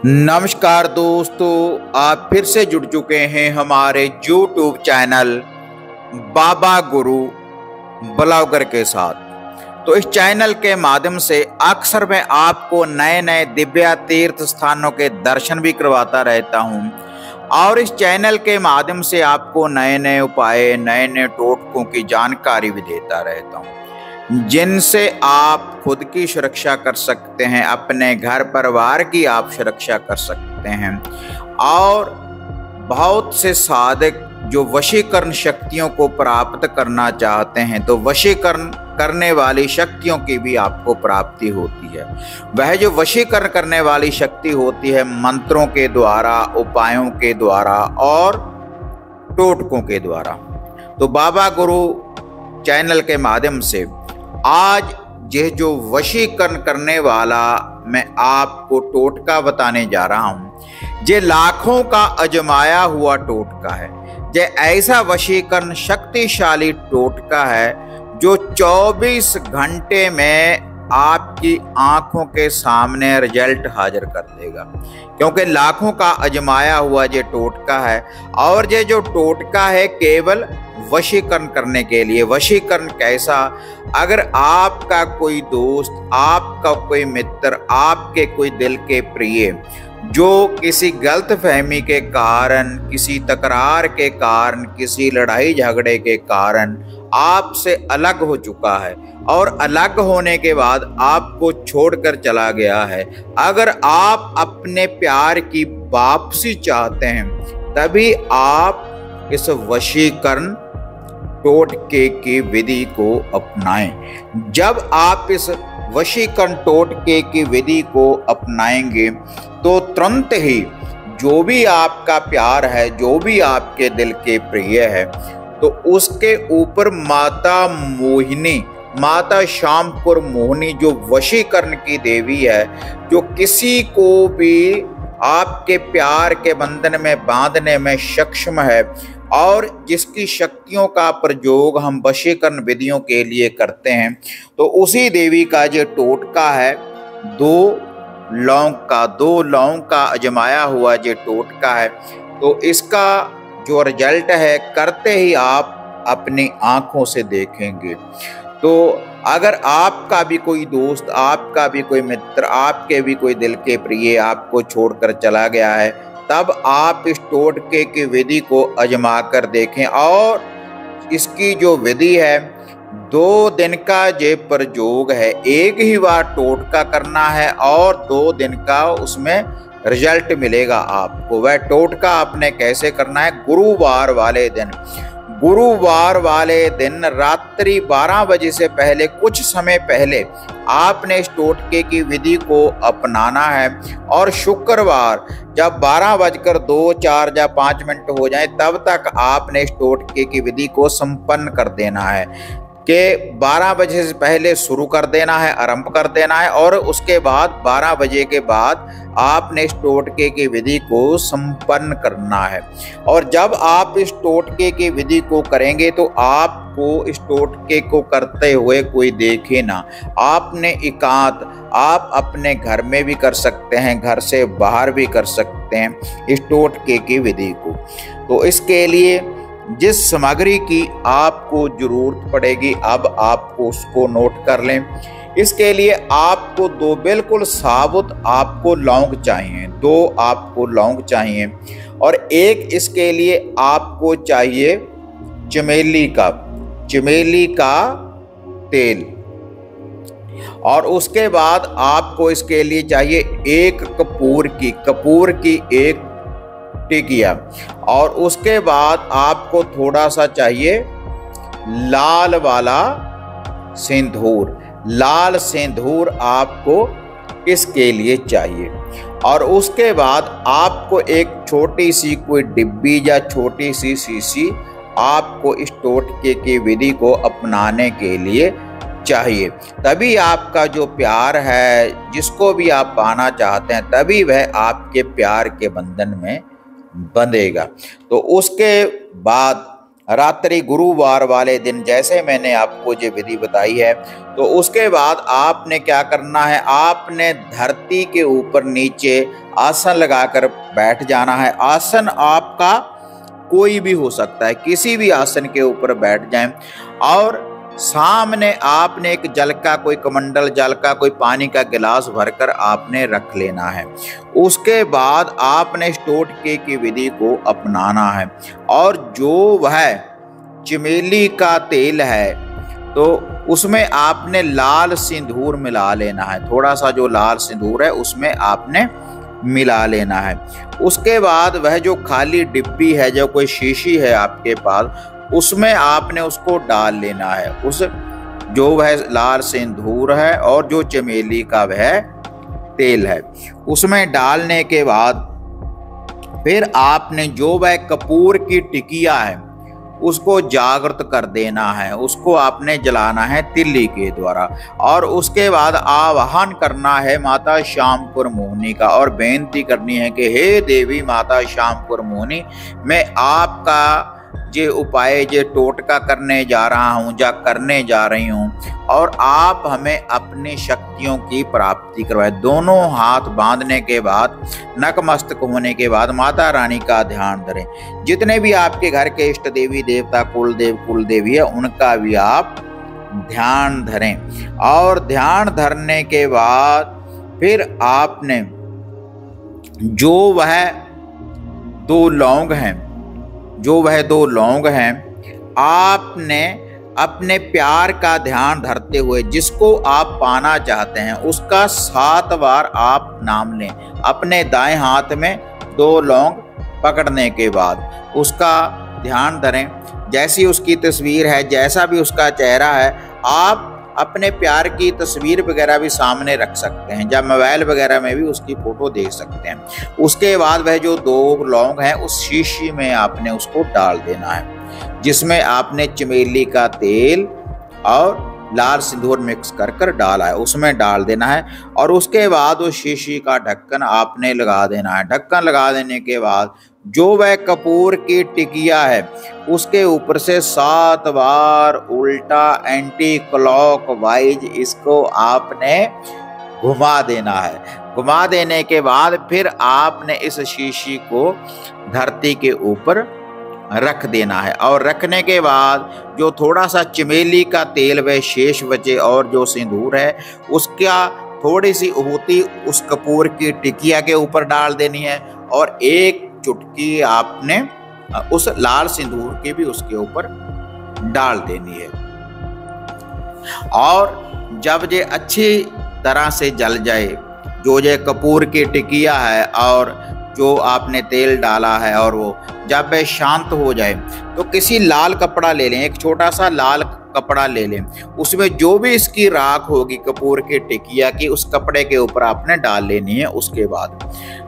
नमस्कार दोस्तों, आप फिर से जुड़ चुके हैं हमारे YouTube channel Baba Guru blogger के साथ। तो इस चैनल के माध्यम से अक्सर मैं आपको नए नए दिव्य तीर्थ स्थानों के दर्शन भी करवाता रहता हूं और इस चैनल के माध्यम से आपको नए नए उपाय, नए नए टोटकों की जानकारी भी देता रहता हूं जिनसे आप खुद की सुरक्षा कर सकते हैं, अपने घर परिवार की आप सुरक्षा कर सकते हैं। और बहुत से साधक जो वशीकरण शक्तियों को प्राप्त करना चाहते हैं तो वशीकरण करने वाली शक्तियों की भी आपको प्राप्ति होती है। वह जो वशीकरण करने वाली शक्ति होती है मंत्रों के द्वारा, उपायों के द्वारा और टोटकों के द्वारा। तो बाबा गुरु चैनल के माध्यम से आज यह जो वशीकरण करने वाला मैं आपको टोटका बताने जा रहा हूं, ये लाखों का आजमाया हुआ टोटका है। ये ऐसा वशीकरण शक्तिशाली टोटका है जो 24 घंटे में आपकी आंखों के सामने रिजल्ट हाजिर कर देगा, क्योंकि लाखों का आजमाया हुआ ये टोटका है। और ये जो टोटका है केवल वशीकरण करने के लिए। वशीकरण कैसा? अगर आपका कोई दोस्त, आपका कोई मित्र, आपके कोई दिल के प्रिय जो किसी गलतफहमी के कारण, किसी तकरार के कारण, किसी लड़ाई झगड़े के कारण आपसे अलग हो चुका है और अलग होने के बाद आपको छोड़कर चला गया है, अगर आप अपने प्यार की वापसी चाहते हैं तभी आप इस वशीकरण टोटके की विधि को अपनाएं। जब आप इस वशीकरण टोटके की विधि को अपनाएंगे तो तुरंत ही जो भी आपका प्यार है, जो भी आपके दिल के प्रिय है, तो उसके ऊपर माता मोहिनी, माता श्यामपुर मोहिनी जो वशीकरण की देवी है, जो किसी को भी आपके प्यार के बंधन में बांधने में सक्षम है और जिसकी शक्तियों का प्रयोग हम वशीकरण विधियों के लिए करते हैं, तो उसी देवी का जो टोटका है दो लौंग का आजमाया हुआ जो टोटका है। तो इसका जो रिजल्ट है करते ही आप अपनी आंखों से देखेंगे। तो अगर आपका भी कोई दोस्त, आपका भी कोई मित्र, आपके भी कोई दिल के प्रिय आपको छोड़कर चला गया है, तब आप इस टोटके की विधि को आजमा कर देखें। और इसकी जो विधि है 2 दिन का ये प्रयोग है, एक ही बार टोटका करना है और 2 दिन का उसमें रिजल्ट मिलेगा आपको। वह टोटका आपने कैसे करना है? गुरुवार वाले दिन रात्रि 12 बजे से पहले, कुछ समय पहले आपने इस टोटके की विधि को अपनाना है। और शुक्रवार जब 12:02, 4 या 5 मिनट हो जाए तब तक आपने इस टोटके की विधि को संपन्न कर देना है कि 12 बजे से पहले शुरू कर देना है, आरंभ कर देना है और उसके बाद 12 बजे के बाद आपने इस टोटके की विधि को संपन्न करना है। और जब आप इस टोटके की विधि को करेंगे तो आपको इस टोटके को करते हुए कोई देखे ना। आपने एकांत, आप अपने घर में भी कर सकते हैं, घर से बाहर भी कर सकते हैं इस टोटके की विधि को। तो इसके लिए जिस सामग्री की आपको जरूरत पड़ेगी अब आपको उसको नोट कर लें। इसके लिए आपको 2 बिल्कुल साबुत आपको लौंग चाहिए, 2 आपको लौंग चाहिए और एक इसके लिए आपको चाहिए चमेली का तेल। और उसके बाद आपको इसके लिए चाहिए एक कपूर की एक टिकिया। और उसके बाद आपको थोड़ा सा चाहिए लाल वाला सिंदूर, लाल सिंदूर आपको इसके लिए चाहिए। और उसके बाद आपको एक छोटी सी कोई डिब्बी या छोटी सी शीशी आपको इस टोटके की विधि को अपनाने के लिए चाहिए। तभी आपका जो प्यार है, जिसको भी आप पाना चाहते हैं, तभी वह आपके प्यार के बंधन में बंधेगा। तो उसके बाद रात्रि गुरुवार वाले दिन जैसे मैंने आपको ये विधि बताई है, तो उसके बाद आपने क्या करना है, आपने धरती के ऊपर नीचे आसन लगाकर बैठ जाना है। आसन आपका कोई भी हो सकता है, किसी भी आसन के ऊपर बैठ जाएं और सामने आपने एक जल का कोई कमंडल, जल का कोई पानी का गिलास भरकर आपने रख लेना है। उसके बाद आपने इस टोटके की विधि को अपनाना है और जो वह चमेली का तेल है तो उसमें आपने लाल सिंदूर मिला लेना है। थोड़ा सा जो लाल सिंदूर है उसमें आपने मिला लेना है। उसके बाद वह जो खाली डिब्बी है, जो कोई शीशी है आपके पास, उसमें आपने उसको डाल लेना है। उस जो वह लाल सिंदूर है और जो चमेली का वह तेल है, उसमें डालने के बाद फिर आपने जो वह कपूर की टिकिया है उसको जागृत कर देना है। उसको आपने जलाना है तिल्ली के द्वारा और उसके बाद आवाहन करना है माता श्यामपुर मोहिनी का और बेनती करनी है कि हे देवी माता श्यामपुर मोहिनी, मैं आपका जे उपाय, जे टोटका करने जा रहा हूँ, जा करने जा रही हूँ और आप हमें अपनी शक्तियों की प्राप्ति करवाए। दोनों हाथ बांधने के बाद, नतमस्तक होने के बाद माता रानी का ध्यान धरें। जितने भी आपके घर के इष्ट देवी देवता, कुल देवी है, उनका भी आप ध्यान धरें और ध्यान धरने के बाद फिर आपने जो वह दो लौंग हैं, आपने अपने प्यार का ध्यान धरते हुए जिसको आप पाना चाहते हैं उसका 7 बार आप नाम लें। अपने दाएं हाथ में 2 लौंग पकड़ने के बाद उसका ध्यान धरें। जैसी उसकी तस्वीर है, जैसा भी उसका चेहरा है, आप अपने प्यार की तस्वीर वगैरह भी सामने रख सकते हैं, या मोबाइल वगैरह में भी उसकी फोटो देख सकते हैं। उसके बाद वह जो 2 लौंग हैं उस शीशी में आपने उसको डाल देना है, जिसमें आपने चमेली का तेल और लाल सिंदूर मिक्स कर डाला है, उसमें डाल देना है और उसके बाद उस शीशी का ढक्कन आपने लगा देना है। ढक्कन लगा देने के बाद जो वह कपूर की टिकिया है उसके ऊपर से 7 बार उल्टा एंटी क्लॉकवाइज इसको आपने घुमा देना है। घुमा देने के बाद फिर आपने इस शीशी को धरती के ऊपर रख देना है और रखने के बाद जो थोड़ा सा चमेली का तेल व शेष बचे और जो सिंदूर है उसका थोड़ी सी उबूती उस कपूर की टिकिया के ऊपर डाल देनी है और एक चुटकी आपने उस लाल सिंदूर की भी उसके ऊपर डाल देनी है। और जब ये अच्छी तरह से जल जाए, जो ये कपूर की टिकिया है और जो आपने तेल डाला है, और वो जब वह शांत हो जाए तो किसी लाल कपड़ा ले लें, एक छोटा सा लाल कपड़ा ले लें, उसमें जो भी इसकी राख होगी कपूर की टिकिया की उस कपड़े के ऊपर आपने डाल लेनी है। उसके बाद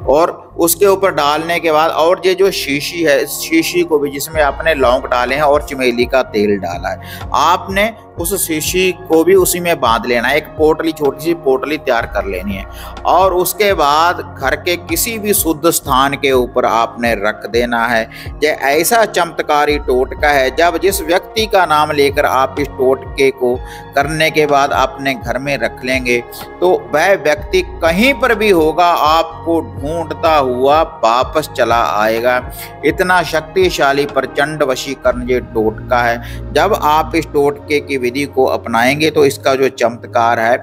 और उसके ऊपर डालने के बाद और ये जो शीशी है, इस शीशी को भी जिसमें आपने लौंग डाले हैं और चमेली का तेल डाला है, आपने उस शीशी को भी उसी में बांध लेना है। एक पोटली, छोटी सी पोटली तैयार कर लेनी है और उसके बाद घर के किसी भी शुद्ध स्थान के ऊपर आपने रख देना है। यह ऐसा चमत्कारी टोटका है, जब जिस व्यक्ति का नाम लेकर आप इस टोटके को करने के बाद अपने घर में रख लेंगे तो वह व्यक्ति कहीं पर भी होगा आपको ढूंढता हुआ वापस चला आएगा। इतना शक्तिशाली प्रचंड वशीकरण ये टोटका है। जब आप इस टोटके की विधि को अपनाएंगे तो इसका जो चमत्कार है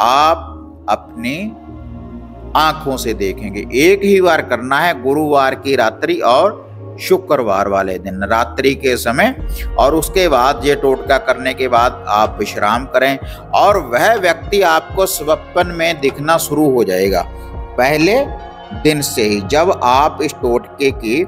आप अपनी आंखों से देखेंगे। एक ही बार करना है, गुरुवार की रात्रि और शुक्रवार वाले दिन रात्रि के समय, और उसके बाद ये टोटका करने के बाद आप विश्राम करें और वह व्यक्ति आपको स्वप्न में दिखना शुरू हो जाएगा पहले दिन से ही, जब आप इस टोटके की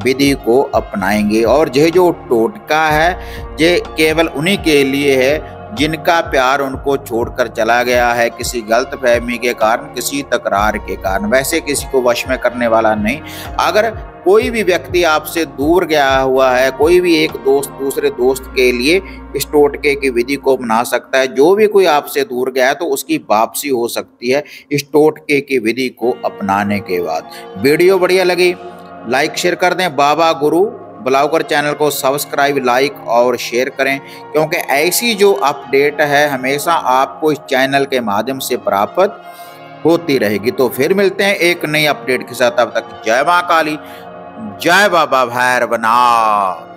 विधि को अपनाएंगे। और यह जो टोटका है ये केवल उन्हीं के लिए है जिनका प्यार उनको छोड़कर चला गया है किसी गलतफहमी के कारण, किसी तकरार के कारण। वैसे किसी को वश में करने वाला नहीं। अगर कोई भी व्यक्ति आपसे दूर गया हुआ है, कोई भी एक दोस्त दूसरे दोस्त के लिए इस टोटके की विधि को बना सकता है। जो भी कोई आपसे दूर गया है तो उसकी वापसी हो सकती है इस टोटके की विधि को अपनाने के बाद। वीडियो बढ़िया लगी लाइक शेयर कर दें। बाबा गुरु ब्लॉगर चैनल को सब्सक्राइब, लाइक और शेयर करें, क्योंकि ऐसी जो अपडेट है हमेशा आपको इस चैनल के माध्यम से प्राप्त होती रहेगी। तो फिर मिलते हैं एक नई अपडेट के साथ, तब तक जय मां काली, जय बाबा भैरवनाथ।